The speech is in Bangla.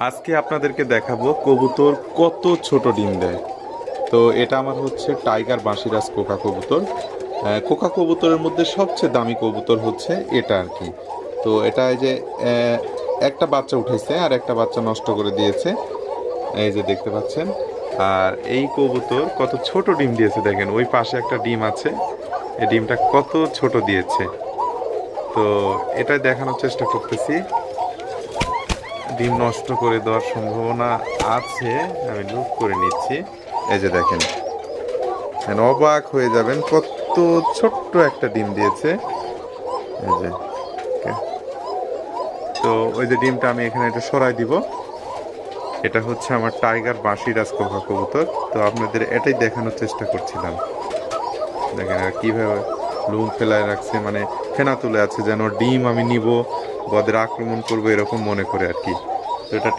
আজকে আপনাদেরকে দেখাবো কবুতর কত ছোট ডিম দেয়। তো এটা আমার হচ্ছে টাইগার বাঁশিরাজ কোকা কবুতর। কোকা কবুতরের মধ্যে সবচেয়ে দামি কবুতর হচ্ছে এটা আর কি। তো এটা এই যে একটা বাচ্চা উঠেছে আর একটা বাচ্চা নষ্ট করে দিয়েছে, এই যে দেখতে পাচ্ছেন। আর এই কবুতর কত ছোট ডিম দিয়েছে দেখেন, ওই পাশে একটা ডিম আছে, এই ডিমটা কত ছোট দিয়েছে। তো এটা দেখানোর চেষ্টা করতেছি। ডিম নষ্ট করে দেওয়ার সম্ভাবনা আছে, আমি লুক করে নিচ্ছি। এই যে দেখেন, অবাক হয়ে যাবেন কত ছোট্ট একটা ডিম দিয়েছে। এই যে তো ওই যে ডিমটা আমি এখানে একটু সরাই দিব। এটা হচ্ছে আমার টাইগার বাঁশিরাজ কোকা কবুতর। তো আপনাদের এটাই দেখানোর চেষ্টা করছিলাম। দেখেন আর কিভাবে লুম ফেলায় রাখছে, মানে ফেনা তুলে আছে, যেন ডিম আমি নিব, ওদের আক্রমণ করবো এরকম মনে করে আর কি। তো এটা